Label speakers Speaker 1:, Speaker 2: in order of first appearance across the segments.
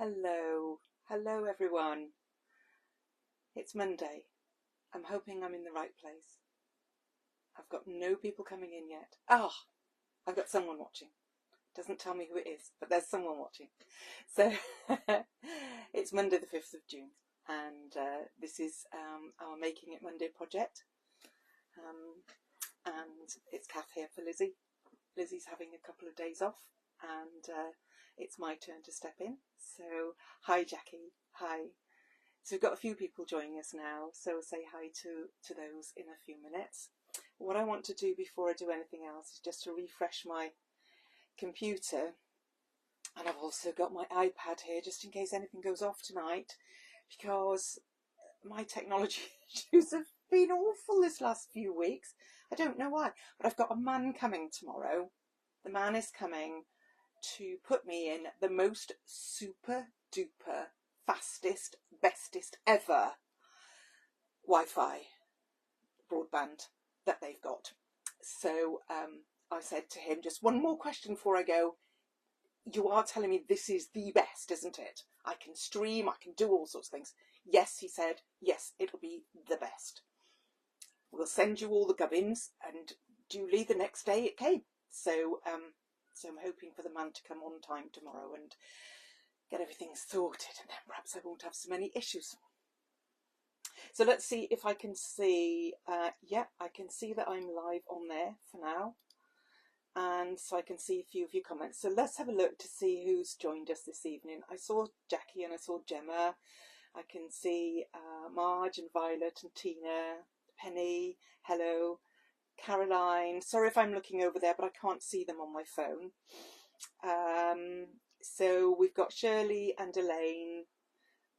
Speaker 1: Hello everyone. It's Monday. I'm hoping I'm in the right place. I've got no people coming in yet. I've got someone watching. Doesn't tell me who it is, but there's someone watching. So it's Monday the 5th of June, and this is our Making It Monday project. And it's Kath here for Lizzy. Lizzy's having a couple of days off, and it's my turn to step in. So hi Jackie, hi. So we've got a few people joining us now, so say hi to those in a few minutes. What I want to do before I do anything else is just to refresh my computer, and I've also got my iPad here just in case anything goes off tonight, because my technology issues have been awful this last few weeks. I don't know why, but I've got a man coming tomorrow. The man is coming to put me in the most super duper fastest, bestest ever Wi-Fi broadband that they've got. So I said to him, just one more question before I go. You are telling me this is the best, isn't it? I can stream, I can do all sorts of things. Yes, he said, yes, it'll be the best. We'll send you all the gubbins, and duly the next day it came. So I'm hoping for the man to come on time tomorrow and get everything sorted, and then perhaps I won't have so many issues. So let's see if I can see, yeah, I can see that I'm live on there for now. And so I can see a few of your comments. So let's have a look to see who's joined us this evening. I saw Jackie and I saw Gemma. I can see Marge and Violet and Tina, Penny, hello, Caroline. Sorry if I'm looking over there, but I can't see them on my phone. So we've got Shirley and Elaine,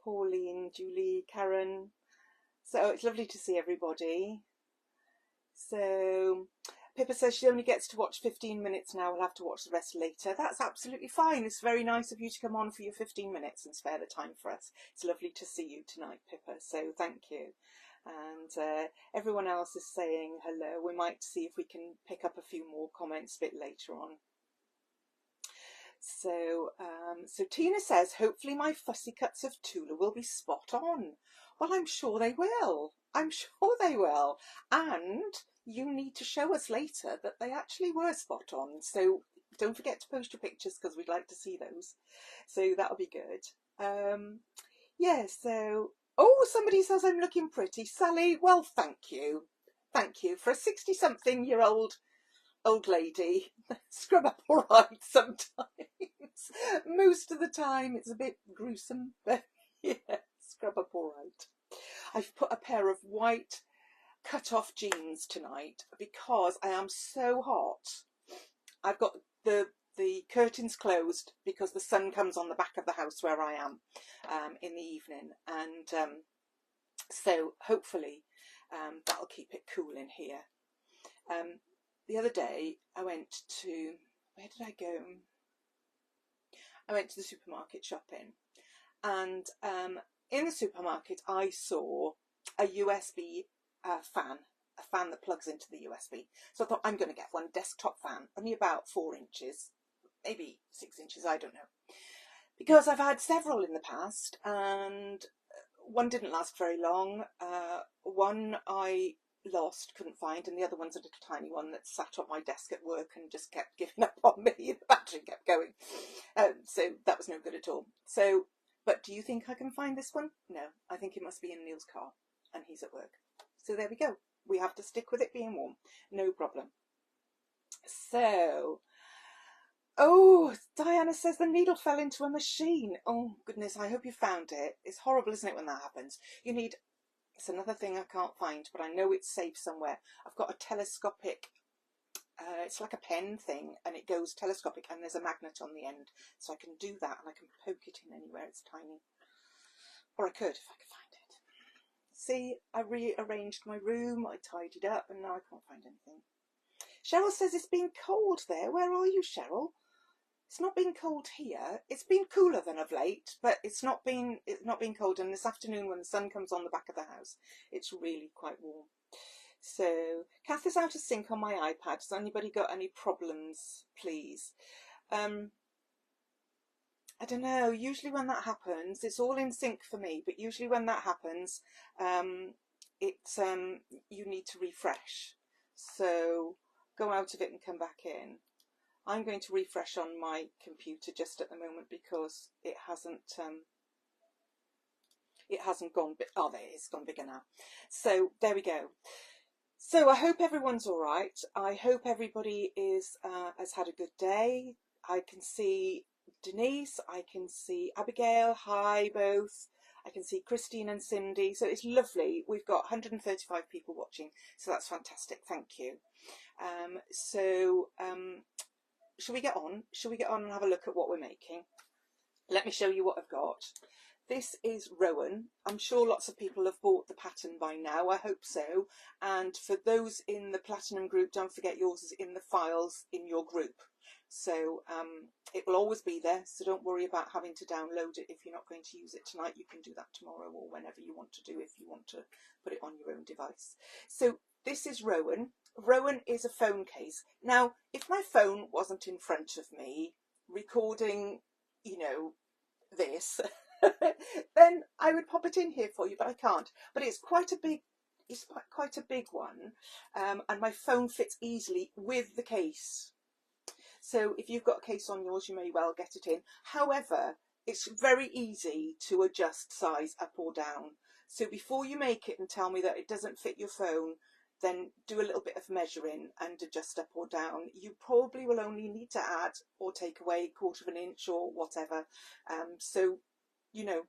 Speaker 1: Pauline, Julie, Karen. So it's lovely to see everybody. So Pippa says she only gets to watch 15 minutes now. We'll have to watch the rest later. That's absolutely fine. It's very nice of you to come on for your 15 minutes and spare the time for us. It's lovely to see you tonight, Pippa. So thank you. And everyone else is saying hello. We might see if we can pick up a few more comments a bit later on. So, so Tina says, hopefully my fussy cuts of Tula will be spot on. Well, I'm sure they will. I'm sure they will. And you need to show us later that they actually were spot on. So don't forget to post your pictures because we'd like to see those. So that'll be good. Yeah, so, oh, somebody says I'm looking pretty. Sally, well, thank you. Thank you. For a 60-something-year-old lady, scrub up all right sometimes. Most of the time it's a bit gruesome, but yeah, scrub up all right. I've put a pair of white cut-off jeans tonight because I am so hot. I've got the curtains closed because the sun comes on the back of the house where I am in the evening, and so hopefully that'll keep it cool in here. The other day I went to, where did I go? I went to the supermarket shopping, and in the supermarket I saw a USB fan, a fan that plugs into the USB. So I thought I'm going to get one, desktop fan, only about 4 inches, maybe 6 inches, I don't know. Because I've had several in the past, and one didn't last very long. One I lost, couldn't find, and the other one's a little tiny one that sat on my desk at work and just kept giving up on me. The battery kept going, so that was no good at all. So, but do you think I can find this one? No, I think it must be in Neil's car and he's at work. So there we go. We have to stick with it being warm, no problem. So, oh, Diana says the needle fell into a machine. Oh goodness, I hope you found it. It's horrible, isn't it, when that happens? You need, it's another thing I can't find, but I know it's safe somewhere. I've got a telescopic, it's like a pen thing, and it goes telescopic, and there's a magnet on the end, so I can do that, and I can poke it in anywhere. It's tiny. Or I could, if I could find it. See, I rearranged my room, I tidied up, and now I can't find anything. Cheryl says it's been cold there. Where are you, Cheryl? It's not been cold here. It's been cooler than of late, but it's not been cold. And this afternoon, when the sun comes on the back of the house, it's really quite warm. So, Kath is out of sync on my iPad. Has anybody got any problems, please? I don't know, usually when that happens, it's all in sync for me, but usually when that happens, it's you need to refresh. So go out of it and come back in. I'm going to refresh on my computer just at the moment because it hasn't gone big. Oh, there it is, it's gone bigger now. So there we go. So I hope everyone's all right. I hope everybody has had a good day. I can see Denise, I can see Abigail, hi both. I can see Christine and Cindy. So it's lovely. We've got 135 people watching, so that's fantastic. Thank you. Shall we get on? Shall we get on and have a look at what we're making? Let me show you what I've got. This is Rowan. I'm sure lots of people have bought the pattern by now. I hope so. And for those in the Platinum group, don't forget yours is in the files in your group. So it will always be there. So don't worry about having to download it if you're not going to use it tonight. You can do that tomorrow or whenever you want to do if you want to put it on your own device. So this is Rowan. Rowan is a phone case. Now, if my phone wasn't in front of me recording, you know, this, then I would pop it in here for you, but I can't. But it's quite a big one, and my phone fits easily with the case. So if you've got a case on yours, you may well get it in. However, it's very easy to adjust size up or down. So before you make it and tell me that it doesn't fit your phone, then do a little bit of measuring and adjust up or down. You probably will only need to add or take away 1/4 of an inch or whatever. So, you know,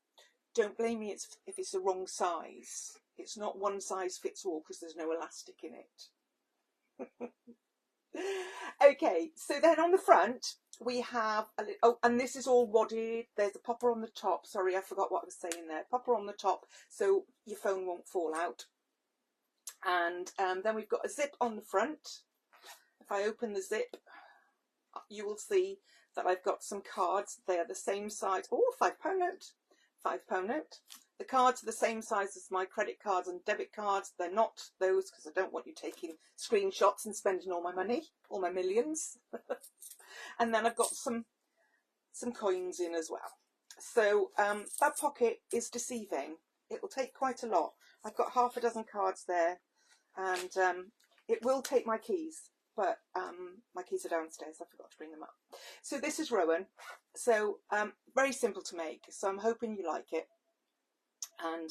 Speaker 1: don't blame me if it's the wrong size. It's not one size fits all because there's no elastic in it. Okay, so then on the front we have and this is all wadded. There's a popper on the top. Sorry, I forgot what I was saying there. Popper on the top so your phone won't fall out. And then we've got a zip on the front. If I open the zip, you will see that I've got some cards. They are the same size. Oh, £5 note. £5 note. The cards are the same size as my credit cards and debit cards. They're not those because I don't want you taking screenshots and spending all my money, all my millions. And then I've got some coins in as well. So that pocket is deceiving. It will take quite a lot. I've got half a dozen cards there, and it will take my keys, but my keys are downstairs. I forgot to bring them up. So this is Rowan. So very simple to make. So I'm hoping you like it. And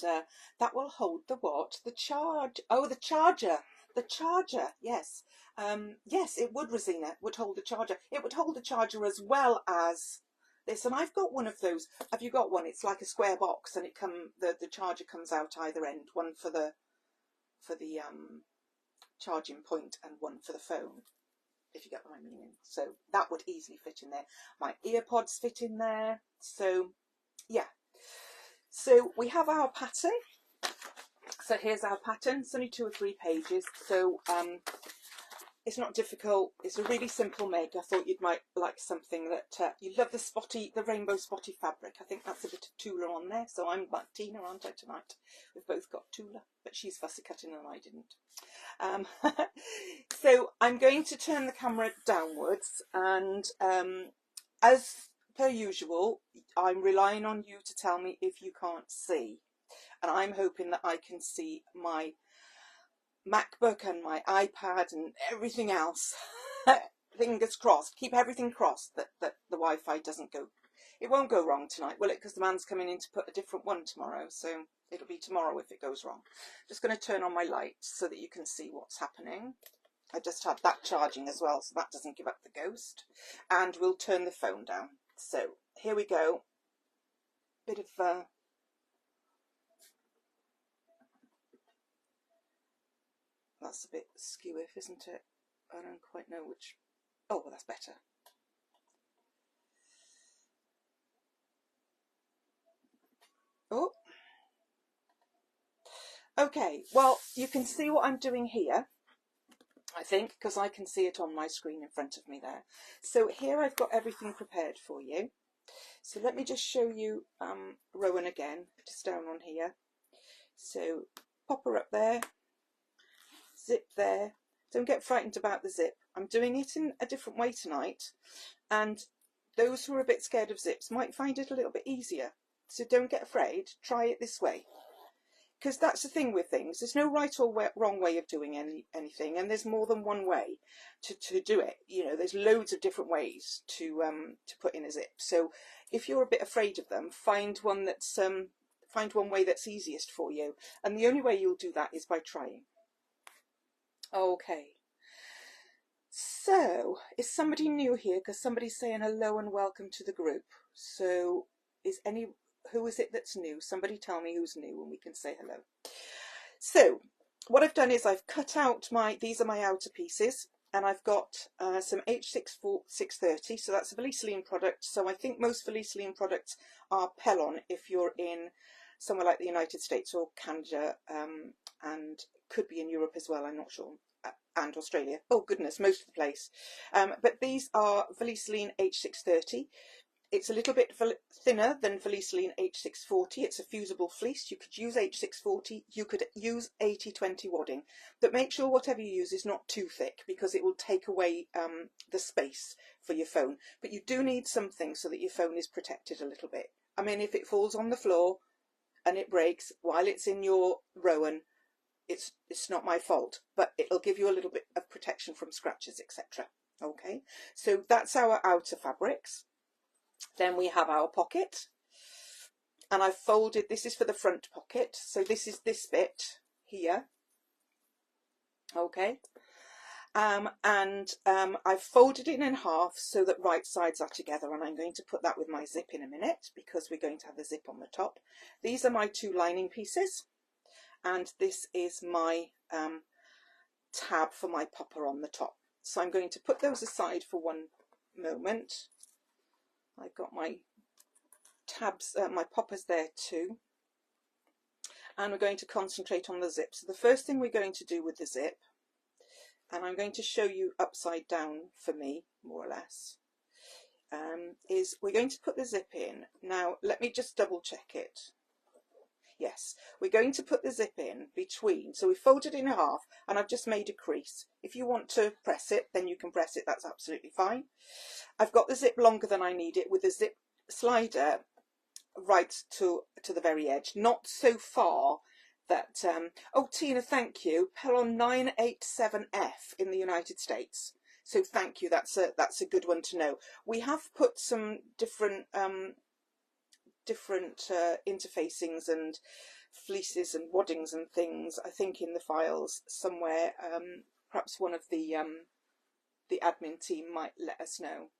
Speaker 1: that will hold the what? The charge. Oh, the charger. The charger. Yes. Yes, it would, Rosina. Would hold the charger. It would hold the charger as well as this. And I've got one of those. Have you got one? It's like a square box, and the charger comes out either end. One for the charging point and one for the phone, if you get what I mean. So that would easily fit in there. My earpods fit in there. So yeah. So we have our pattern. So here's our pattern. It's only 2 or 3 pages. So it's not difficult. It's a really simple make. I thought you might like something that you love the rainbow spotty fabric. I think that's a bit of Tula on there. So I'm like Tina, aren't I, tonight? We've both got Tula, but she's fussy cutting and I didn't. So I'm going to turn the camera downwards, and as per usual, I'm relying on you to tell me if you can't see. And I'm hoping that I can see my MacBook and my iPad and everything else. Fingers crossed. Keep everything crossed that the Wi-Fi doesn't go. It won't go wrong tonight, will it? Because the man's coming in to put a different one tomorrow. So it'll be tomorrow if it goes wrong. Just going to turn on my lights so that you can see what's happening. I just had that charging as well, so that doesn't give up the ghost. And we'll turn the phone down. So here we go. Bit of that's a bit skew-iff, isn't it? I don't quite know which. Oh, well, that's better. Oh. Okay, well, you can see what I'm doing here, I think, because I can see it on my screen in front of me there. So here I've got everything prepared for you. So let me just show you Rowan again, just down on here. So pop her up there, zip there. Don't get frightened about the zip. I'm doing it in a different way tonight, and those who are a bit scared of zips might find it a little bit easier. So don't get afraid, try it this way. Because that's the thing with things, there's no right or wrong way of doing anything, and there's more than one way to do it. You know, there's loads of different ways to put in a zip. So if you're a bit afraid of them, find one way that's easiest for you. And the only way you'll do that is by trying. Okay. So, is somebody new here? Because somebody's saying hello and welcome to the group. So, who is it that's new? Somebody tell me who's new and we can say hello. So, what I've done is I've cut out these are my outer pieces, and I've got some H630, so that's a Veliceline product. So I think most Veliceline products are Pellon if you're in somewhere like the United States or Canada, and could be in Europe as well, I'm not sure. And Australia. Oh goodness, most of the place. But these are Veliceline H630. It's a little bit thinner than Veliceline H640. It's a fusible fleece. You could use H640. You could use 80/20 wadding. But make sure whatever you use is not too thick, because it will take away the space for your phone. But you do need something so that your phone is protected a little bit. I mean, if it falls on the floor and it breaks while it's in your Rowan, it's not my fault, but it'll give you a little bit of protection from scratches, etc. Okay, so that's our outer fabrics. Then we have our pocket, and I've folded, this is for the front pocket, so this is this bit here. Okay, I've folded it in half so that right sides are together, and I'm going to put that with my zip in a minute because we're going to have the zip on the top. These are my two lining pieces. And this is my tab for my popper on the top. So I'm going to put those aside for one moment. I've got my tabs, my poppers there too. And we're going to concentrate on the zip. So the first thing we're going to do with the zip, and I'm going to show you upside down for me, more or less, is we're going to put the zip in. Now, let me just double check it. Yes, we're going to put the zip in between, so we folded in half and I've just made a crease. If you want to press it, then you can press it, that's absolutely fine. I've got the zip longer than I need it with the zip slider right to the very edge, not so far that, oh Tina, thank you, Pellon 987F in the United States. So thank you, that's a good one to know. We have put some different interfacings and fleeces and waddings and things, I think, in the files somewhere. Perhaps one of the admin team might let us know.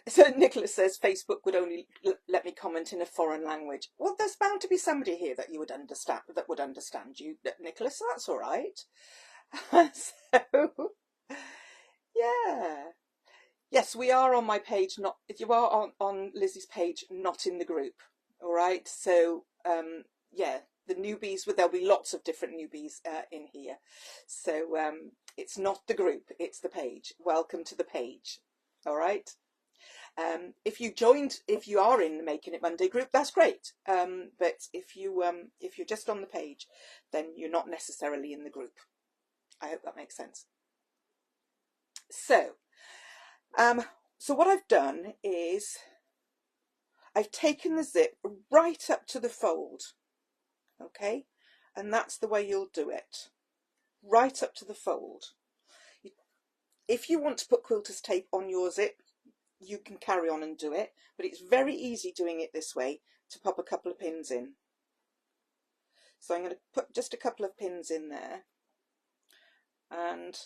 Speaker 1: So Nicholas says Facebook would only let me comment in a foreign language. Well, there's bound to be somebody here that you would understand you, Nicholas. That's all right. So yeah. Yes, we are on my page, you are on Lizzie's page, not in the group, all right? So, yeah, the newbies, there'll be lots of different newbies in here. So, it's not the group, it's the page. Welcome to the page, all right? If you are in the Making It Monday group, that's great. But if you're just on the page, then you're not necessarily in the group. I hope that makes sense. So what I've done is I've taken the zip right up to the fold, okay, and that's the way you'll do it, right up to the fold. If you want to put quilter's tape on your zip, you can carry on and do it, but it's very easy doing it this way to pop a couple of pins in. So I'm going to put just a couple of pins in there, and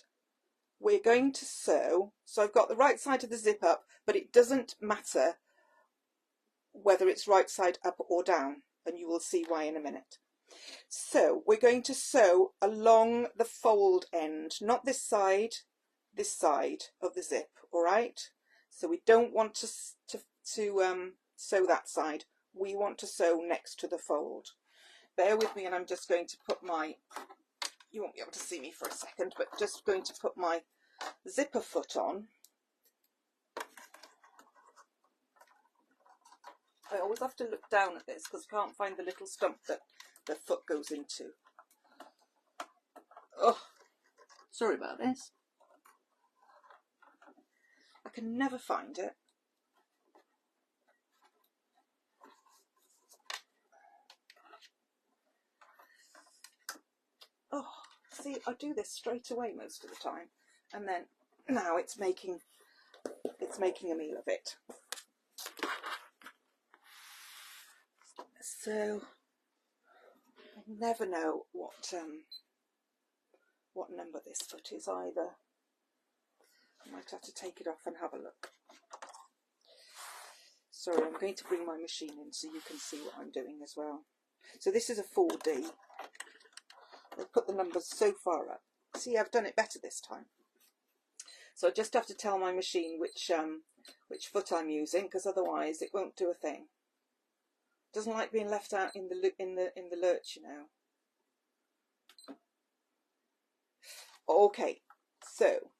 Speaker 1: we're going to sew. So I've got the right side of the zip up, but it doesn't matter whether it's right side up or down, and you will see why in a minute. So we're going to sew along the fold end, not this side of the zip, all right? So we don't want to sew that side. We want to sew next to the fold. Bear with me, and I'm just going to put my, you won't be able to see me for a second, but just going to put my zipper foot on. I always have to look down at this because I can't find the little stump that the foot goes into. Oh, sorry about this. I can never find it. Oh, see, I do this straight away most of the time, and then now it's making a meal of it. So I never know what number this foot is either. I might have to take it off and have a look. Sorry, I'm going to bring my machine in so you can see what I'm doing as well. So this is a 4D. I've put the numbers so far up. See, I've done it better this time. So I just have to tell my machine which foot I'm using, because otherwise it won't do a thing. It doesn't like being left out in the lurch, you know. Okay, so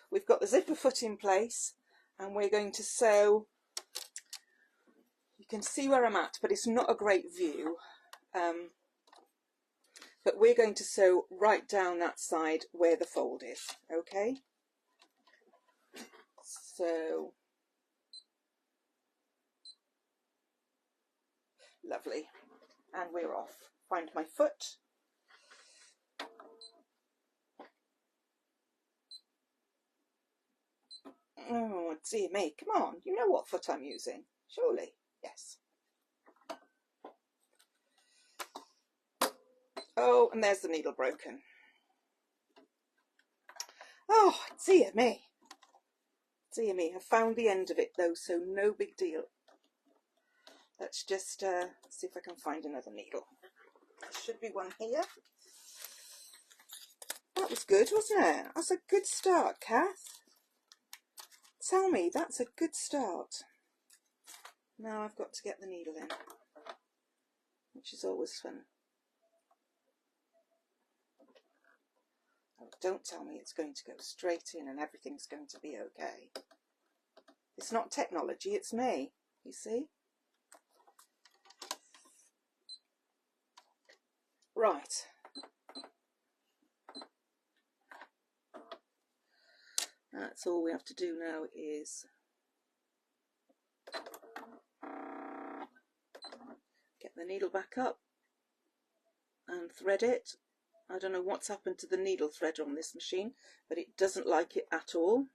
Speaker 1: we've got the zipper foot in place, and we're going to sew. You can see where I'm at, but it's not a great view. But we're going to sew right down that side where the fold is, okay? So, lovely. And we're off. Find my foot. Oh, dear me, come on, you know what foot I'm using, surely, yes. Oh, and there's the needle broken. Oh, dear me. Dear me, I found the end of it though, so no big deal. Let's just see if I can find another needle. There should be one here. That was good, wasn't it? That's a good start, Kath. Tell me, that's a good start. Now I've got to get the needle in, which is always fun. Oh, don't tell me it's going to go straight in and everything's going to be okay. It's not technology, it's me, you see? Right. That's all we have to do now is get the needle back up and thread it. I don't know what's happened to the needle thread on this machine, but it doesn't like it at all.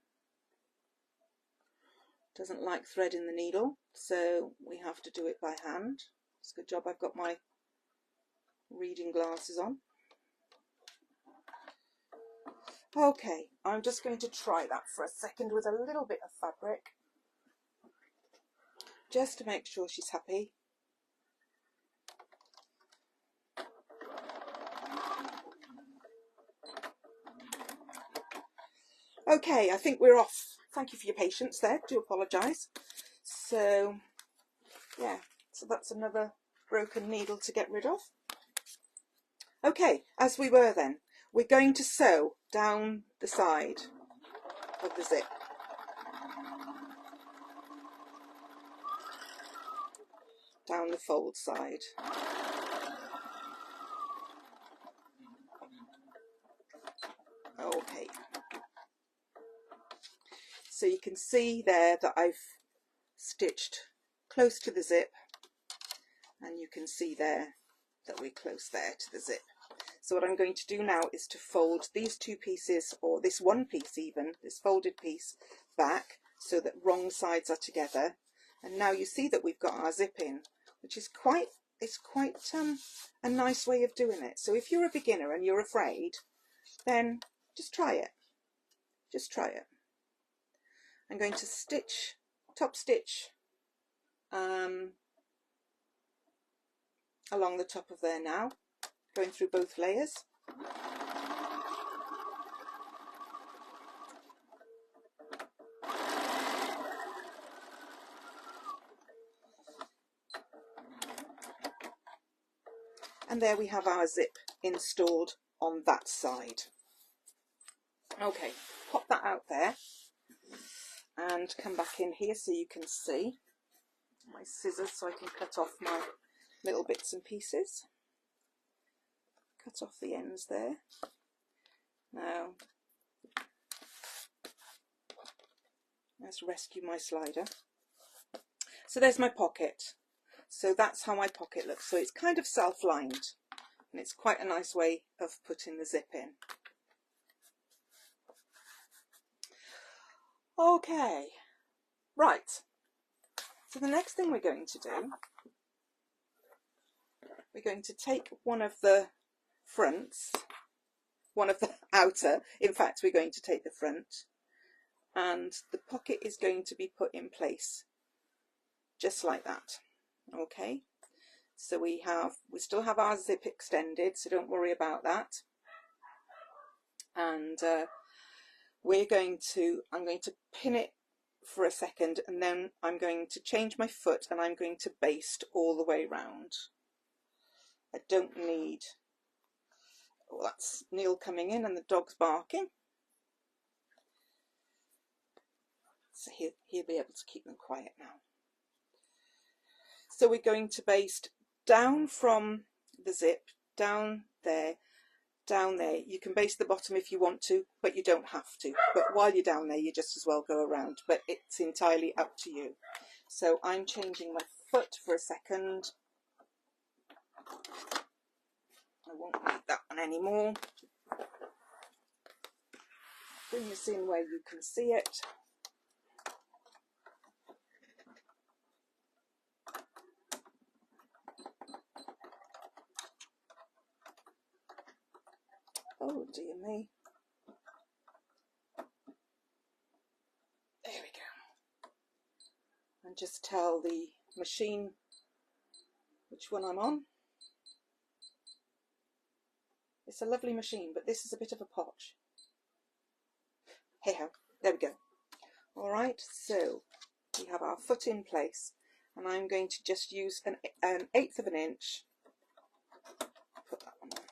Speaker 1: Doesn't like threading the needle, so we have to do it by hand. It's a good job I've got my reading glasses on. Okay, I'm just going to try that for a second with a little bit of fabric, just to make sure she's happy. Okay, I think we're off. Thank you for your patience there, do apologise. So, yeah, so that's another broken needle to get rid of. Okay, as we were then, we're going to sew down the side of the zip. Down the fold side. Okay. So you can see there that I've stitched close to the zip, and you can see there that we're close there to the zip. So what I'm going to do now is to fold these two pieces, or this one piece even, this folded piece, back so that wrong sides are together. And now you see that we've got our zip in, which is quite a nice way of doing it. So if you're a beginner and you're afraid, then just try it. Just try it. I'm going to stitch, top stitch along the top of there now, going through both layers. And there we have our zip installed on that side. Okay, pop that out there and come back in here so you can see my scissors so I can cut off my little bits and pieces. Cut off the ends there. Now Let's rescue my slider. So there's my pocket. So that's how my pocket looks. So it's kind of self-lined, and it's quite a nice way of putting the zip in. Okay, right. So the next thing we're going to do, we're going to take one of the fronts, one of the outer, in fact we're going to take the front, and the pocket is going to be put in place just like that. Okay, so we still have our zip extended, so don't worry about that. And I'm going to pin it for a second, and then I'm going to change my foot and I'm going to baste all the way round. I don't need, oh, that's Neil coming in and the dog's barking. So he'll be able to keep them quiet now. So we're going to baste down from the zip, down there, down there. You can baste the bottom if you want to, but you don't have to. But while you're down there, you just as well go around, but it's entirely up to you. So I'm changing my foot for a second. I won't need that one anymore. Bring this in where you can see it. Oh dear me. There we go. And just tell the machine which one I'm on. It's a lovely machine, but this is a bit of a potch. Hey ho, there we go. All right, so we have our foot in place, and I'm going to just use an 1/8 of an inch. Put that one on.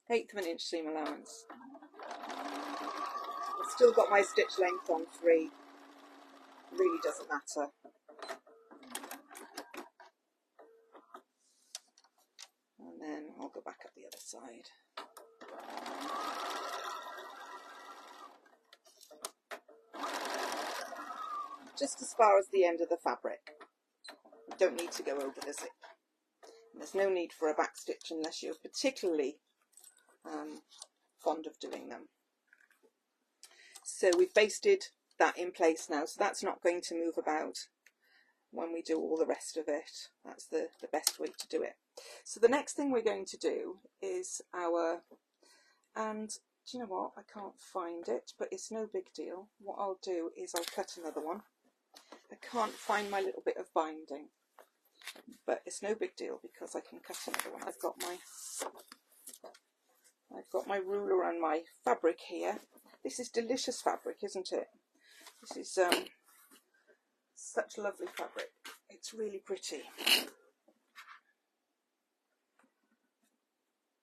Speaker 1: 1/8 of an inch seam allowance. I've still got my stitch length on 3. Really doesn't matter. And then I'll go back up the other side. Just as far as the end of the fabric. You don't need to go over the zip. And there's no need for a back stitch unless you're particularly fond of doing them. So we've basted that in place now, so that's not going to move about when we do all the rest of it. That's the best way to do it. So the next thing we're going to do is and do you know what, I can't find it, but it's no big deal. What I'll do is I'll cut another one. I can't find my little bit of binding, but it's no big deal because I can cut another one. I've got my ruler and my fabric here. This is delicious fabric, isn't it? This is such lovely fabric. It's really pretty.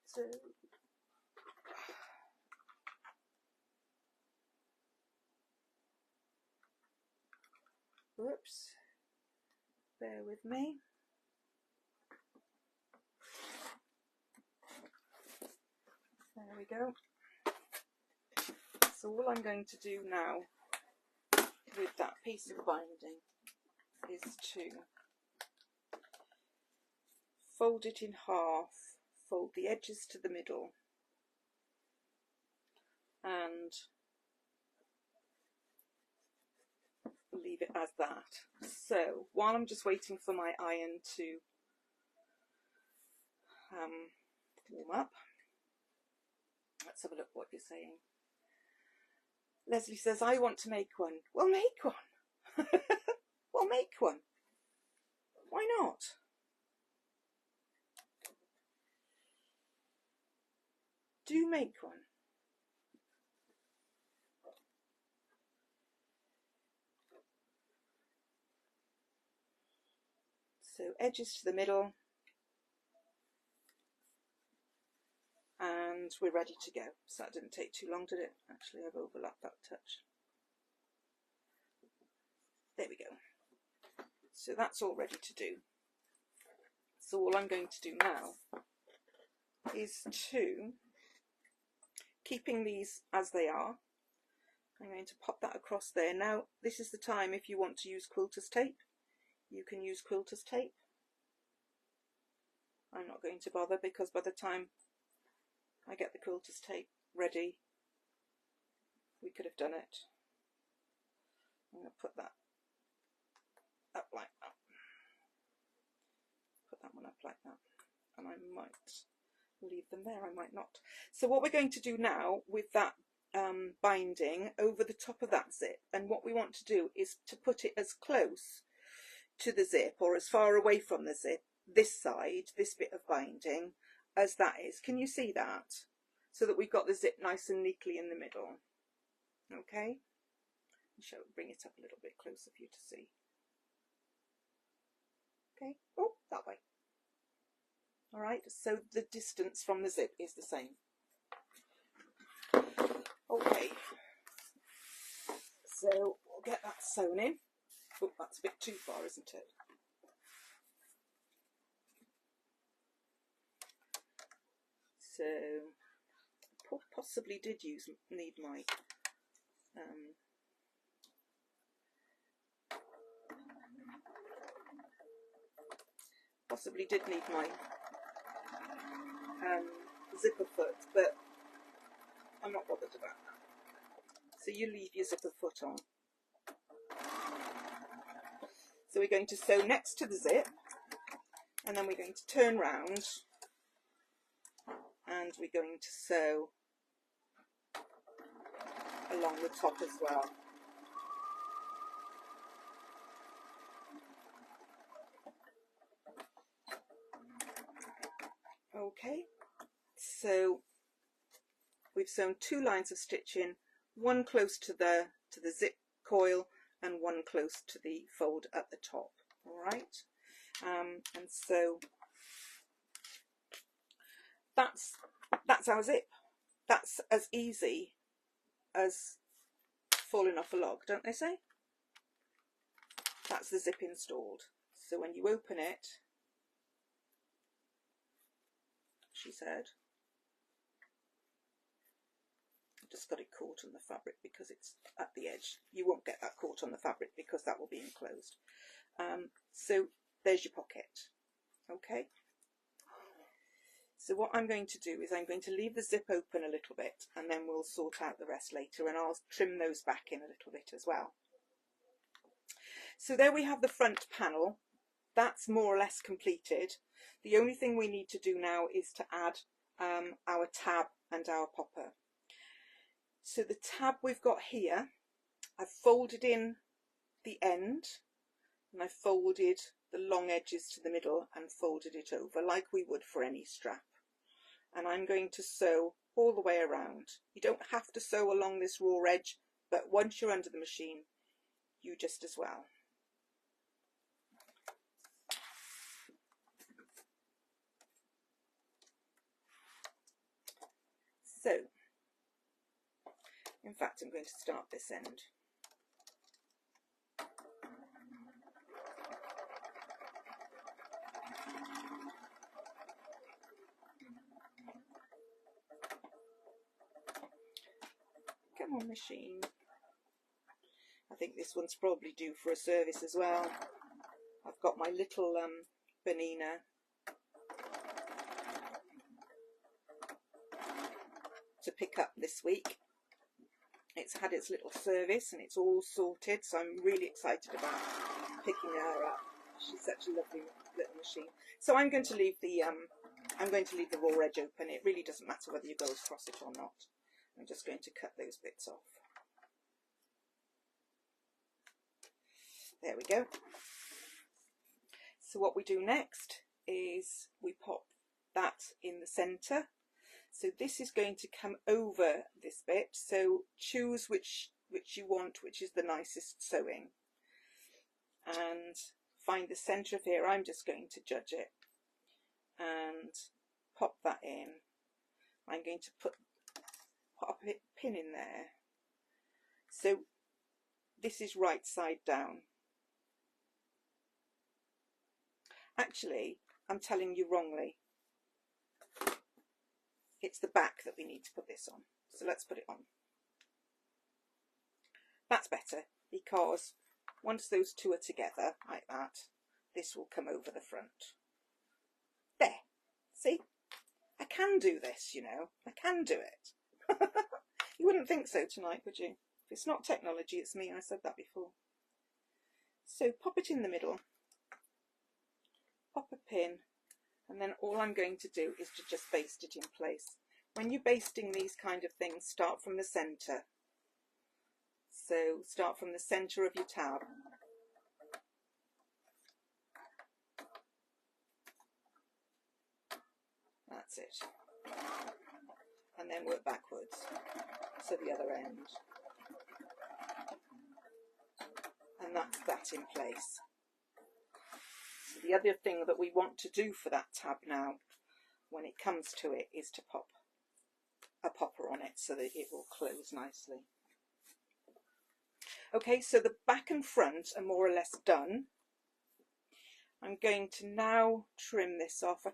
Speaker 1: So whoops, bear with me. There we go. So all I'm going to do now with that piece of binding is to fold it in half, fold the edges to the middle, and leave it as that. So while I'm just waiting for my iron to warm up, let's have a look what you're saying. Leslie says, I want to make one. Well, make one. Well, make one. Why not? Do make one. So edges to the middle, and we're ready to go. So that didn't take too long, did it? Actually, I've overlapped that touch. There we go. So that's all ready to do. So all I'm going to do now is to, keeping these as they are, I'm going to pop that across there. Now this is the time, if you want to use quilter's tape, you can use quilter's tape. I'm not going to bother because by the time I get the quilter's tape ready, we could have done it. I'm going to put that up like that. Put that one up like that. And I might leave them there, I might not. So what we're going to do now with that binding over the top of that zip, and what we want to do is to put it as close to the zip or as far away from the zip, this side, this bit of binding, as that is. Can you see that? So that we've got the zip nice and neatly in the middle. Okay, bring it up a little bit closer for you to see. Okay, oh, that way. All right, so the distance from the zip is the same. Okay, so we'll get that sewn in. Oh, that's a bit too far, isn't it? So, possibly did need my zipper foot, but I'm not bothered about that. So you leave your zipper foot on. So we're going to sew next to the zip, and then we're going to turn round and we're going to sew along the top as well. Okay, so we've sewn 2 lines of stitching, one close to the zip coil and one close to the fold at the top. All right, and so that's our zip. That's as easy as falling off a log, don't they say? That's the zip installed. So when you open it, she said, I've just got it caught on the fabric because it's at the edge. You won't get that caught on the fabric because that will be enclosed. So there's your pocket. Okay. So what I'm going to do is I'm going to leave the zip open a little bit, and then we'll sort out the rest later, and I'll trim those back in a little bit as well. So there we have the front panel. That's more or less completed. The only thing we need to do now is to add our tab and our popper. So the tab we've got here, I've folded in the end, and I've folded the long edges to the middle and folded it over like we would for any strap. And I'm going to sew all the way around. You don't have to sew along this raw edge, but once you're under the machine, you just as well. So, in fact, I'm going to start this end. Come on, machine. I think this one's probably due for a service as well. I've got my little Benina to pick up this week. It's had its little service and it's all sorted, so I'm really excited about picking her up. She's such a lovely little machine. So I'm going to leave the raw edge open. It really doesn't matter whether you go across it or not. I'm just going to cut those bits off. There we go. So what we do next is we pop that in the centre. So this is going to come over this bit. So choose which you want, which is the nicest sewing, and find the centre of here. I'm just going to judge it and pop that in. I'm going to put a pin in there. So this is right side down. Actually, I'm telling you wrongly. It's the back that we need to put this on. So let's put it on. That's better, because once those two are together like that, this will come over the front. There, see? I can do this, you know. I can do it. You wouldn't think so tonight, would you? If it's not technology, it's me. I said that before. So pop it in the middle, pop a pin, and then all I'm going to do is to just baste it in place. When you're basting these kind of things, start from the centre. So start from the centre of your tab. That's it. And then work backwards to the other end. And that's that in place. So the other thing that we want to do for that tab now, when it comes to it, is to pop a popper on it so that it will close nicely. Okay, so the back and front are more or less done. I'm going to now trim this off. I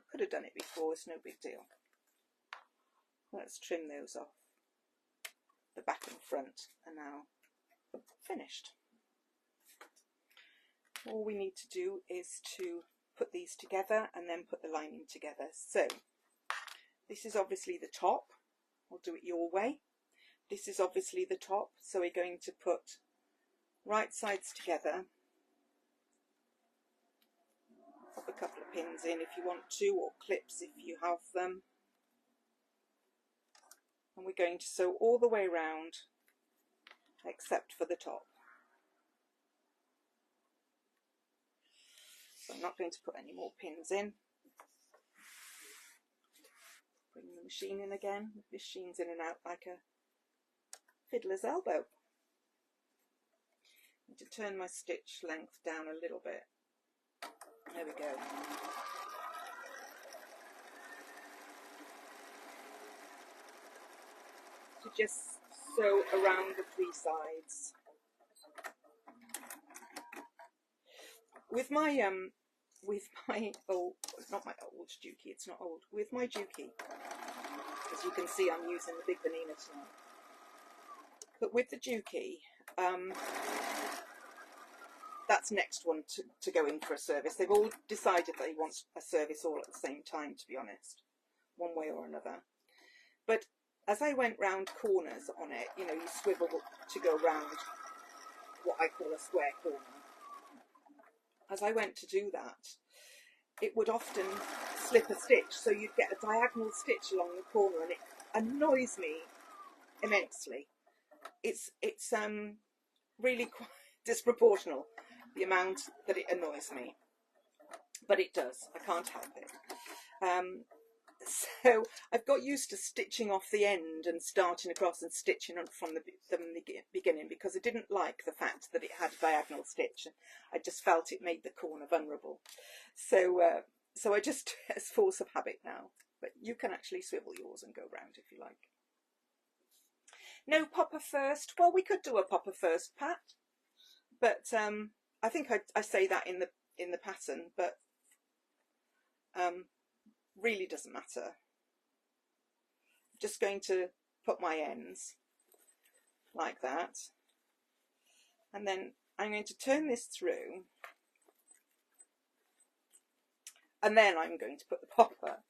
Speaker 1: could have done it before, it's no big deal. Let's trim those off. The back and front are now finished. All we need to do is to put these together and then put the lining together. So this is obviously the top. I'll do it your way. This is obviously the top, so we're going to put right sides together. Pop a couple of pins in if you want to, or clips if you have them. And we're going to sew all the way around except for the top. So I'm not going to put any more pins in. Bring the machine in again. The machine's in and out like a fiddler's elbow. I need to turn my stitch length down a little bit. There we go. To just sew around the three sides. With my old, not my old Dukey, it's not old. With my Dukey, as you can see, I'm using the big Vanina tonight. But with the Dukey, that's next one to go in for a service. They've all decided they want a service all at the same time, to be honest, one way or another. But as I went round corners on it, you know, you swivel to go round what I call a square corner. As I went to do that, it would often slip a stitch, so you'd get a diagonal stitch along the corner, and it annoys me immensely. It's really quite disproportional, the amount that it annoys me, but it does. I can't help it. So I've got used to stitching off the end and starting across and stitching from the beginning, because I didn't like the fact that it had a diagonal stitch. I just felt it made the corner vulnerable. So so I just, it's force of habit now. But you can actually swivel yours and go round if you like. No popper first. Well, we could do a popper first, Pat, but I think I say that in the pattern, but really doesn't matter. I'm just going to put my ends like that, and then I'm going to turn this through, and then I'm going to put the popper.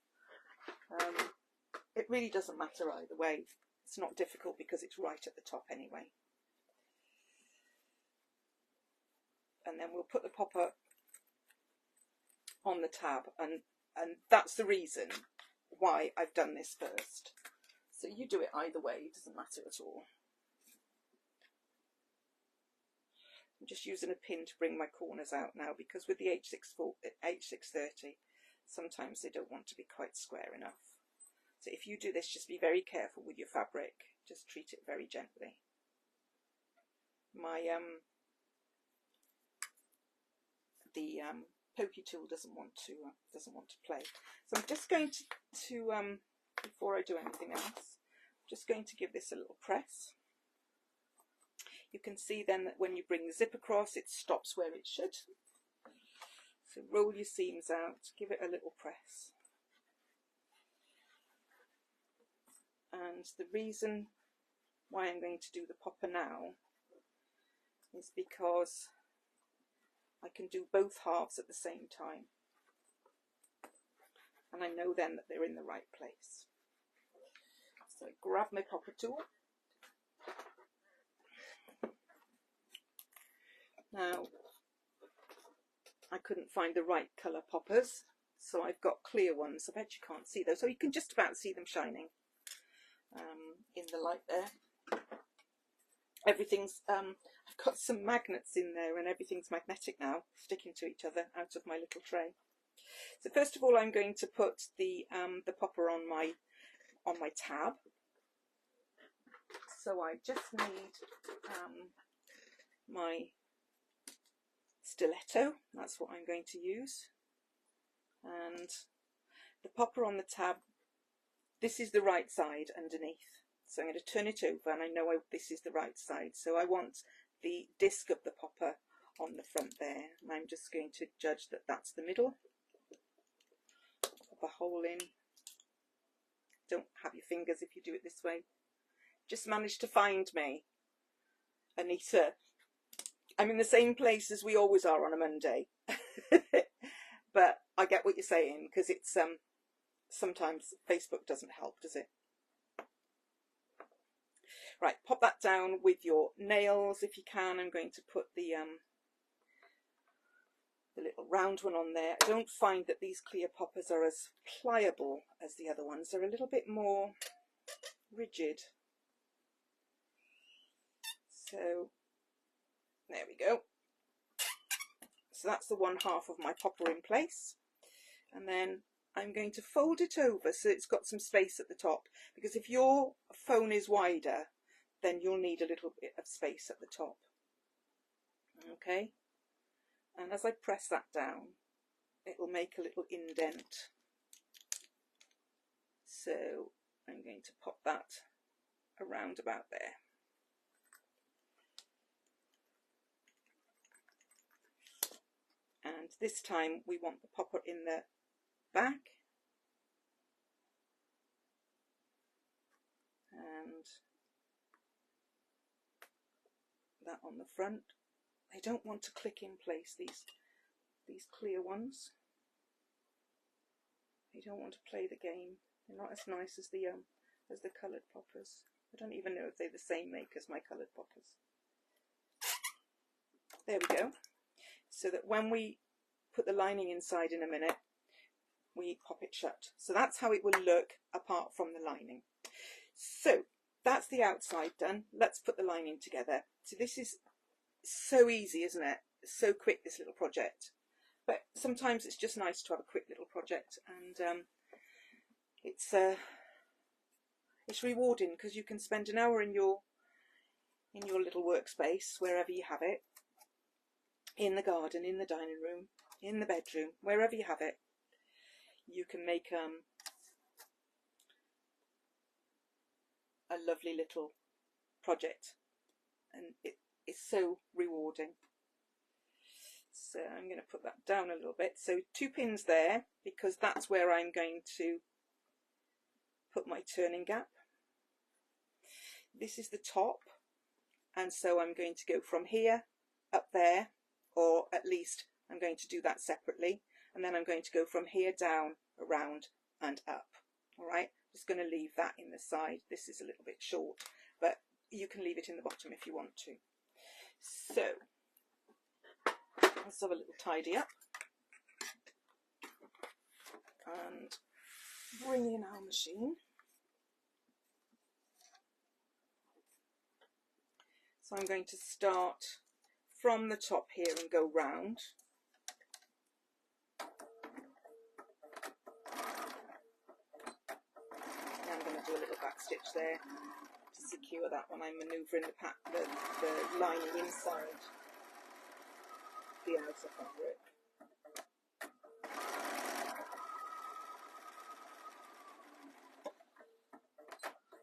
Speaker 1: It really doesn't matter either way. It's not difficult because it's right at the top anyway. And then we'll put the popper on the tab, and that's the reason why I've done this first. So you do it either way, it doesn't matter at all. I'm just using a pin to bring my corners out now, because with the H630, sometimes they don't want to be quite square enough. So if you do this, just be very careful with your fabric. Just treat it very gently. My pokey tool doesn't want to play. So I'm just going to before I do anything else, I'm just going to give this a little press. You can see then that when you bring the zip across, it stops where it should. So roll your seams out, give it a little press. And the reason why I'm going to do the popper now is because I can do both halves at the same time. And I know then that they're in the right place. So I grab my popper tool. Now, I couldn't find the right colour poppers, so I've got clear ones. I bet you can't see those. So you can just about see them shining in the light there. Everything's, I've got some magnets in there and everything's magnetic now, sticking to each other out of my little tray. So first of all, I'm going to put the popper on my tab. So I just need my stiletto, that's what I'm going to use, and the popper on the tab. This is the right side underneath, so I'm going to turn it over, and I know this is the right side, so I want the disc of the popper on the front there, and I'm just going to judge that that's the middle. Pop a hole in. Don't have your fingers if you do it this way. Just managed to find me, Anita. I'm in the same place as we always are on a Monday. But I get what you're saying, because it's sometimes Facebook doesn't help, does it? Right, pop that down with your nails if you can. I'm going to put the little round one on there. I don't find that these clear poppers are as pliable as the other ones. They're a little bit more rigid. So there we go. So that's the one half of my popper in place. And then I'm going to fold it over so it's got some space at the top, because if your phone is wider, then you'll need a little bit of space at the top. Okay, and as I press that down, it will make a little indent. So I'm going to pop that around about there. And this time we want the popper in the back, and that on the front. They don't want to click in place, these clear ones. They don't want to play the game. They're not as nice as the coloured poppers. I don't even know if they're the same make as my coloured poppers. There we go. So that when we put the lining inside in a minute, we pop it shut. So that's how it will look apart from the lining. So that's the outside done. Let's put the lining together. So this is so easy, isn't it? So quick, this little project. But sometimes it's just nice to have a quick little project, and it's rewarding, because you can spend an hour in your little workspace, wherever you have it, in the garden, in the dining room, in the bedroom, wherever you have it. You can make a lovely little project, and it's so rewarding. So I'm going to put that down a little bit. So 2 pins there, because that's where I'm going to put my turning gap. This is the top, and so I'm going to go from here up there, or at least I'm going to do that separately, and then I'm going to go from here down, around and up. All right, just going to leave that in the side. This is a little bit short, but you can leave it in the bottom if you want to. So let's have a little tidy up and bring in our machine. So I'm going to start from the top here and go round. And I'm going to do a little back stitch there to secure that when I'm manoeuvring the lining inside the outer fabric.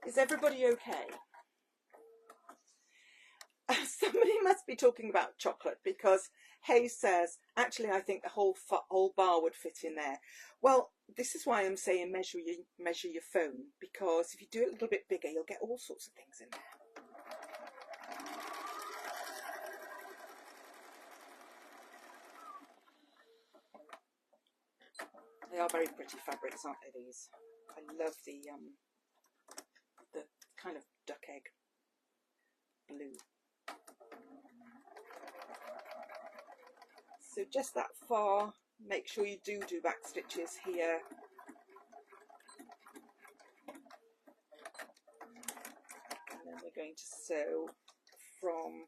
Speaker 1: Is everybody okay? Somebody must be talking about chocolate, because Hayes says, actually I think the whole bar would fit in there. Well, this is why I'm saying measure your phone, because if you do it a little bit bigger, you'll get all sorts of things in there. They are very pretty fabrics, aren't they, these? I love the kind of duck egg blue. So just that far, make sure you do back stitches here. And then we're going to sew from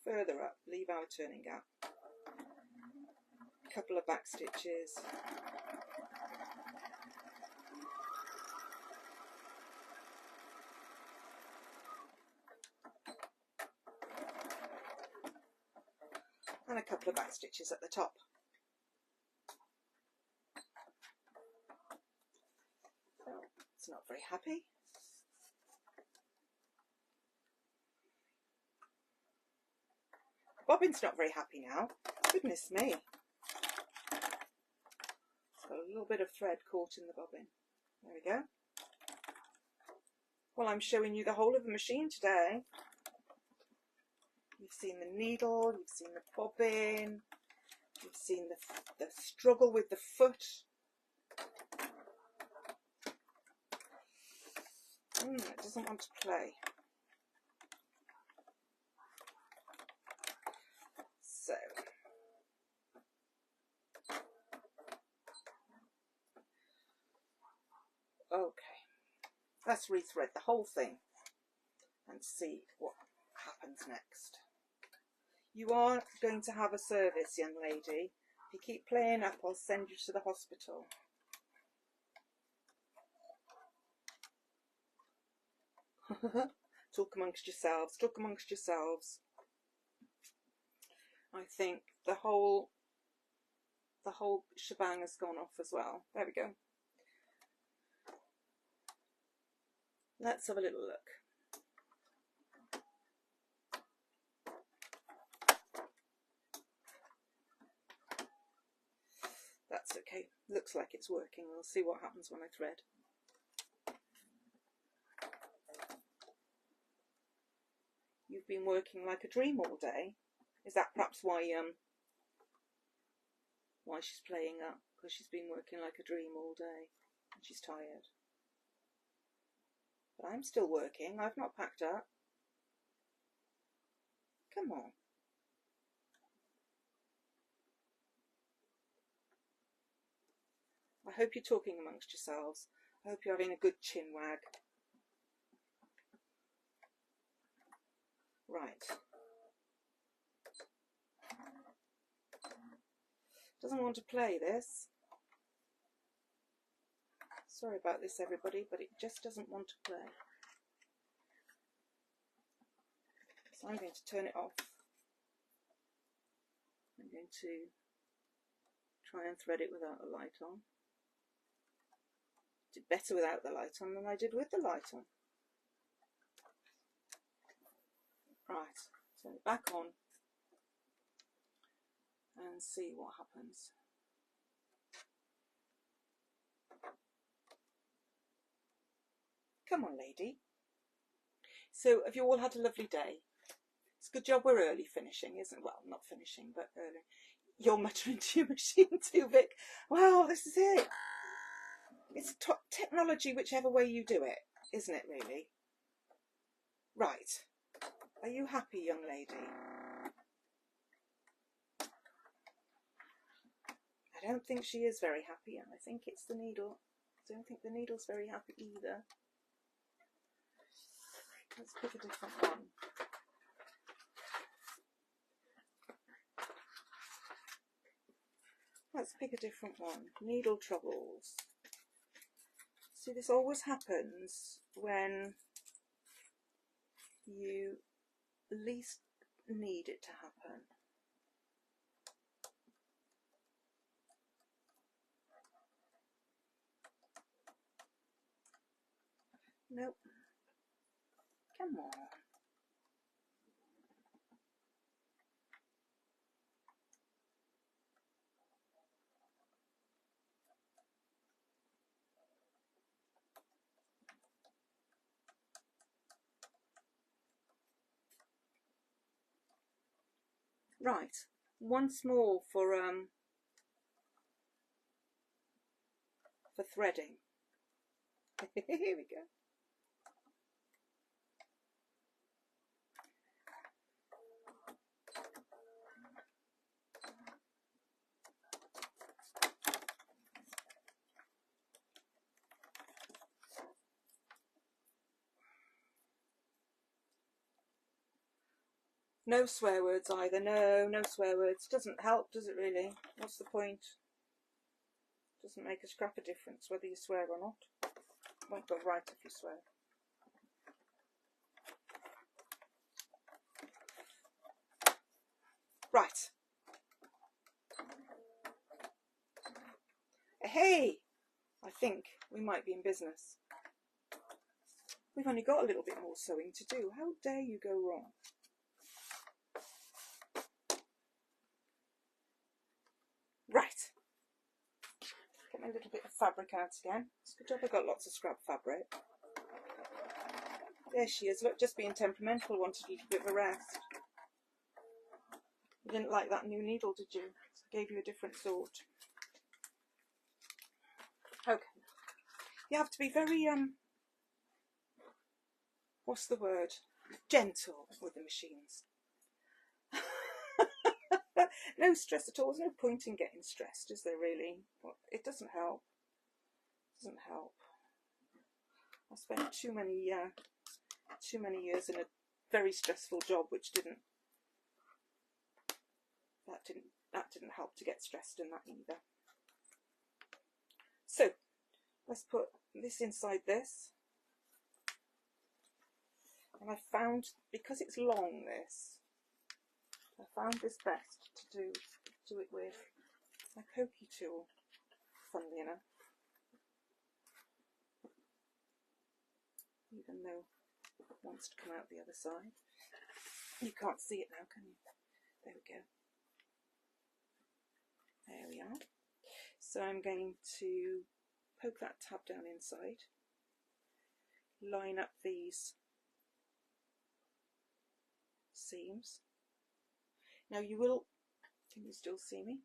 Speaker 1: further up, leave our turning gap, a couple of back stitches, and a couple of back stitches at the top. Oh, it's not very happy. Bobbin's not very happy now. Goodness me. It's got a little bit of thread caught in the bobbin. There we go. Well, I'm showing you the whole of the machine today. You've seen the needle, you've seen the bobbin, you've seen the struggle with the foot. It doesn't want to play. So, okay, let's rethread the whole thing and see what happens next. You are going to have a service, young lady. If you keep playing up, I'll send you to the hospital. Talk amongst yourselves, talk amongst yourselves. I think the whole shebang has gone off as well. There we go. Let's have a little look. That's okay. Looks like it's working. We'll see what happens when I thread. You've been working like a dream all day. Is that perhaps why she's playing up? Because she's been working like a dream all day and she's tired. But I'm still working. I've not packed up. Come on. I hope you're talking amongst yourselves. I hope you're having a good chin wag. Right. Doesn't want to play this. Sorry about this, everybody, but it just doesn't want to play. So I'm going to turn it off. I'm going to try and thread it without the light on. Did better without the light on than I did with the light on. Right, turn it back on and see what happens. Come on, lady. So have you all had a lovely day? It's a good job we're early finishing, isn't it? Well, not finishing, but early. You're muttering to your machine too, Vic. Wow, this is it. It's top technology whichever way you do it, isn't it, really? Right. Are you happy, young lady? I don't think she is very happy, and I think it's the needle. I don't think the needle's very happy either. Let's pick a different one. Let's pick a different one. Needle troubles. See, this always happens when you least need it to happen. Nope. Come on. Right, once more for for threading. Here we go. No swear words either. No swear words. Doesn't help, does it really? What's the point? Doesn't make a scrap of difference whether you swear or not. Won't go right if you swear. Right. Hey! I think we might be in business. We've only got a little bit more sewing to do. How dare you go wrong? Right. Get my little bit of fabric out again. It's a good job I got lots of scrap fabric. There she is. Look, just being temperamental, wanted a little bit of a rest. You didn't like that new needle, did you? It gave you a different sort. Okay. You have to be very, what's the word? Gentle with the machines. No stress at all. There's no point in getting stressed, is there really? It doesn't help. It doesn't help. I spent too many years in a very stressful job, which didn't help to get stressed in that either. So let's put this inside this. And I found, because it's long, I found this best to do it with my pokey tool, funnily enough. Even though it wants to come out the other side. You can't see it now, can you? There we go. There we are. So I'm going to poke that tab down inside, line up these seams. Now you will, can you still see me?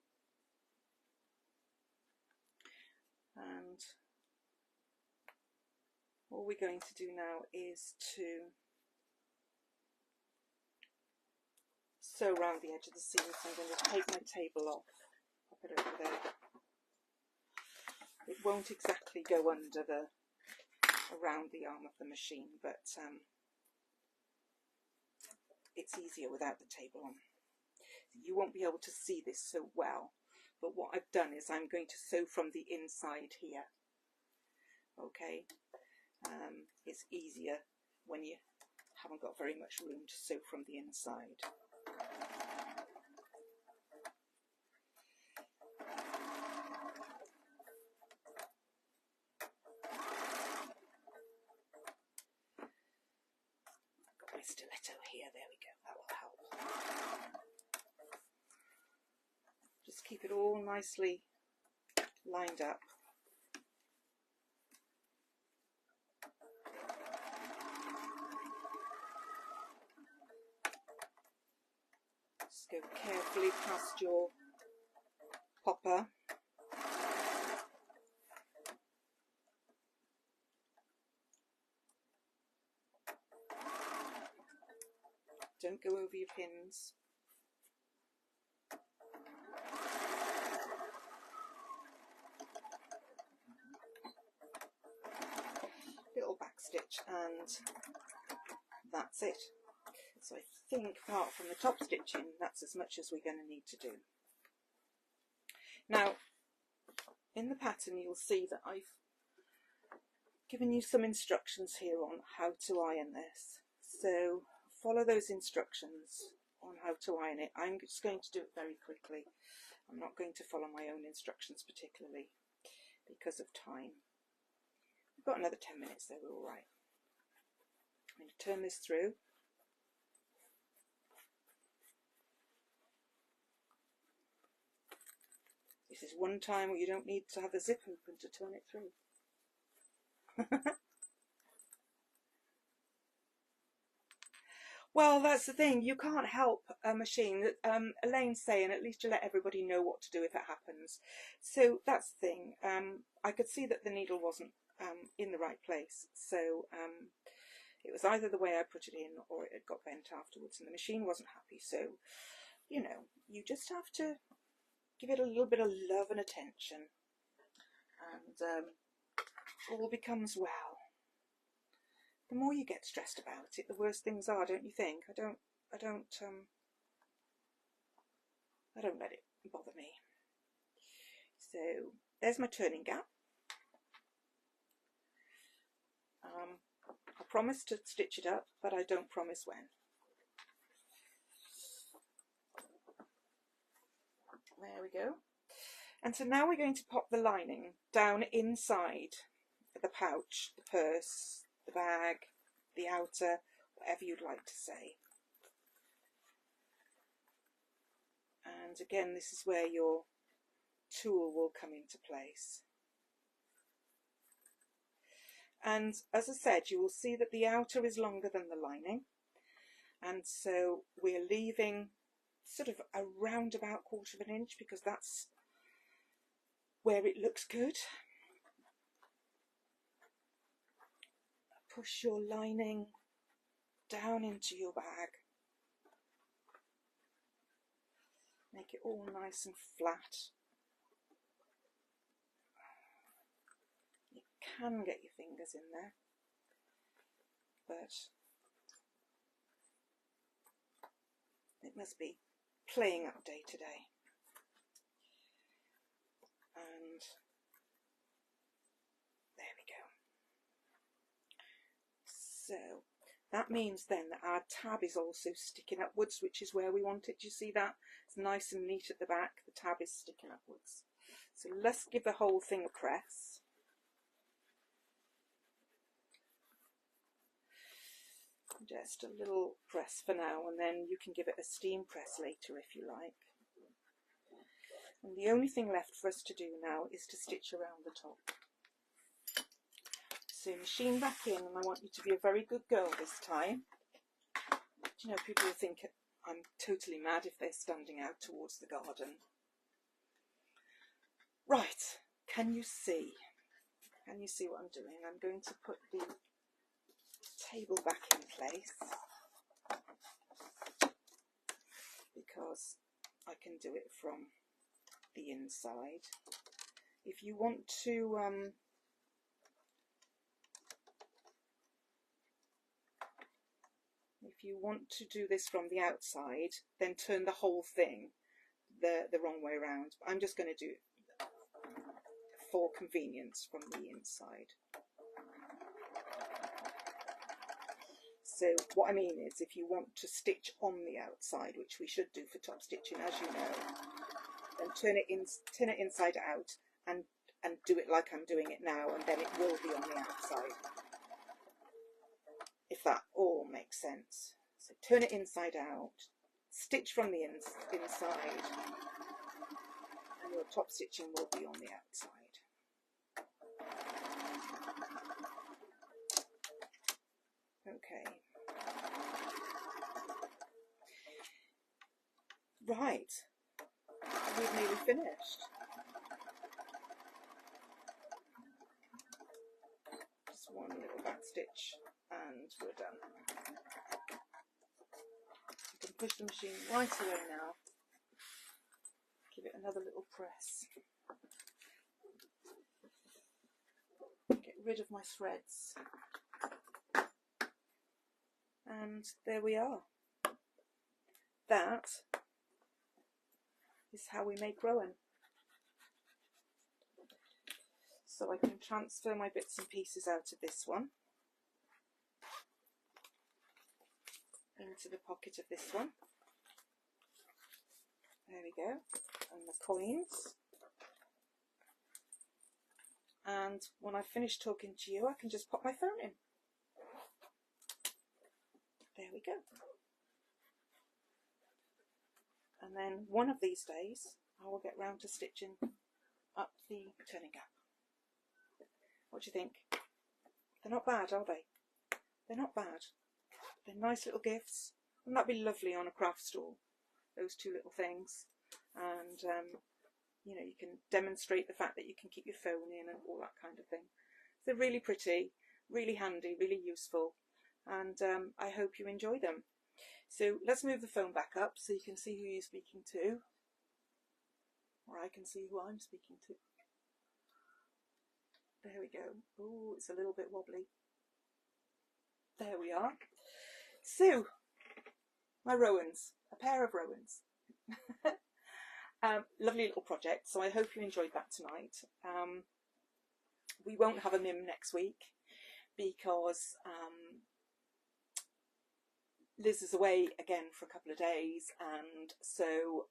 Speaker 1: And all we're going to do now is to sew around the edge of the seam. So I'm going to take my table off, pop it over there. It won't exactly go under around the arm of the machine, but it's easier without the table on. You won't be able to see this so well, but what I've done is I'm going to sew from the inside here. Okay, it's easier when you haven't got very much room to sew from the inside. Got my stiletto here, there we go, that will help. Just keep it all nicely lined up. Just go carefully past your popper. Don't go over your pins. Little back stitch and that's it. So I think apart from the top stitching, that's as much as we're going to need to do. Now, in the pattern you'll see that I've given you some instructions here on how to iron this. So follow those instructions on how to iron it. I'm just going to do it very quickly. I'm not going to follow my own instructions particularly because of time. We've got another 10 minutes there, we're all right. I'm going to turn this through. This is one time where you don't need to have the zip open to turn it through. Well, that's the thing. You can't help a machine. Elaine's saying at least you let everybody know what to do if it happens. So that's the thing. I could see that the needle wasn't in the right place. So it was either the way I put it in or it had got bent afterwards and the machine wasn't happy. So, you know, you just have to give it a little bit of love and attention and all becomes well. The more you get stressed about it, the worse things are, don't you think? I don't let it bother me. So there's my turning gap. I promise to stitch it up, but I don't promise when. There we go. And so now we're going to pop the lining down inside the pouch, the purse, the bag, the outer, whatever you'd like to say. And again, this is where your tool will come into place. And as I said, you will see that the outer is longer than the lining. And so we're leaving sort of around about 1/4 of an inch because that's where it looks good. Push your lining down into your bag. Make it all nice and flat. You can get your fingers in there, but it must be playing up day to day. And there we go. So that means then that our tab is also sticking upwards, which is where we want it. Do you see that? It's nice and neat at the back. The tab is sticking upwards. So let's give the whole thing a press. Just a little press for now, and then you can give it a steam press later if you like. And the only thing left for us to do now is to stitch around the top. So machine back in, and I want you to be a very good girl this time. Do you know, people will think I'm totally mad if they're standing out towards the garden. Right, can you see? Can you see what I'm doing? I'm going to put the table back in place because I can do it from the inside. If you want to do this from the outside, then turn the whole thing the wrong way around. I'm just going to do it for convenience from the inside. So what I mean is, if you want to stitch on the outside, which we should do for top stitching, as you know, then turn it inside out and do it like I'm doing it now, and then it will be on the outside. If that all makes sense. So turn it inside out, stitch from the inside, and your top stitching will be on the outside. Okay. Right, we've nearly finished. Just one little back stitch and we're done. You can push the machine right away now. Give it another little press. Get rid of my threads. And there we are. That is how we make Rowan. So I can transfer my bits and pieces out of this one into the pocket of this one. There we go. And the coins. And when I finish talking to you, I can just pop my phone in. There we go. And then one of these days I will get round to stitching up the turning gap. What do you think? They're not bad, are they? They're not bad. They're nice little gifts. Wouldn't that be lovely on a craft stall? Those two little things. And, you know, you can demonstrate the fact that you can keep your phone in and all that kind of thing. They're really pretty, really handy, really useful. And I hope you enjoy them. So let's move the phone back up so you can see who you're speaking to. Or I can see who I'm speaking to. There we go. Oh, it's a little bit wobbly. There we are. So, my Rowans, a pair of Rowans. Lovely little project, so I hope you enjoyed that tonight. We won't have a MIM next week because Liz is away again for a couple of days, and so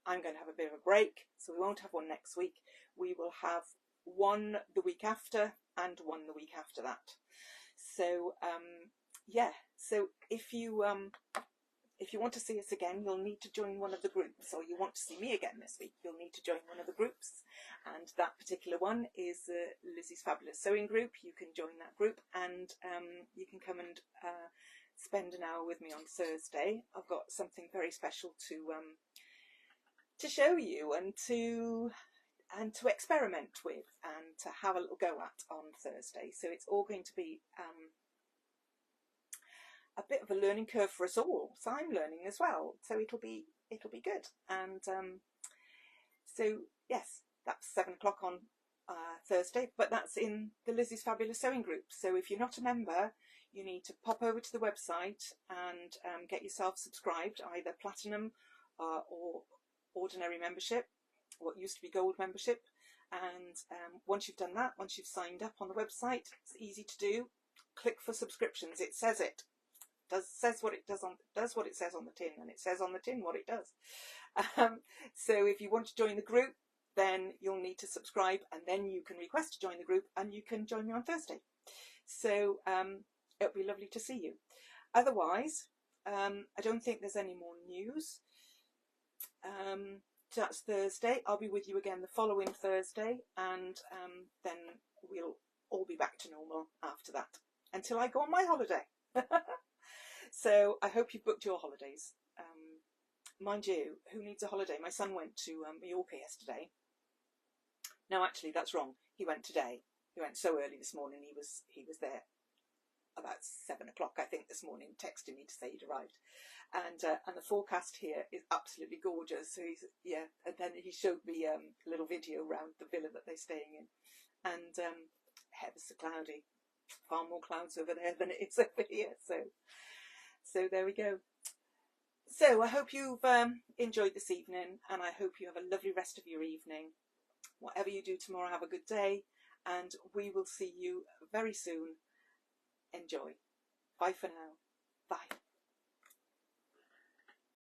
Speaker 1: I'm going to have a bit of a break, so we won't have one next week. We will have one the week after and one the week after that. So yeah, so if you want to see us again, you'll need to join one of the groups, or you want to see me again this week, you'll need to join one of the groups. And that particular one is Lizzy's Fabulous Sewing Group. You can join that group, and you can come and spend an hour with me on Thursday. I've got something very special to show you and to experiment with and to have a little go at on Thursday. So it's all going to be a bit of a learning curve for us all. So I'm learning as well. So it'll be good. And so yes, that's 7 o'clock on Thursday, but that's in the Lizzy's Fabulous Sewing Group. So if you're not a member, you need to pop over to the website and get yourself subscribed, either platinum or ordinary membership, what used to be gold membership. And once you've done that, once you've signed up on the website, it's easy to do. Click for subscriptions. It says it. Says what it does does what it says on the tin, and it says on the tin what it does. So if you want to join the group, then you'll need to subscribe, and then you can request to join the group, and you can join me on Thursday. So it'll be lovely to see you. Otherwise, I don't think there's any more news. So that's Thursday. I'll be with you again the following Thursday, and then we'll all be back to normal after that, until I go on my holiday. So I hope you've booked your holidays. Mind you, who needs a holiday? My son went to Mallorca yesterday. No, actually, that's wrong. He went today. He went so early this morning. He was there about 7 o'clock, I think, this morning, texting me to say he'd arrived. And the forecast here is absolutely gorgeous. So and then he showed me a little video around the villa that they're staying in, and ever so cloudy. Far more clouds over there than it is over here. So there we go. So I hope you've enjoyed this evening, and I hope you have a lovely rest of your evening. Whatever you do tomorrow, have a good day, and we will see you very soon. Enjoy. Bye for now. Bye.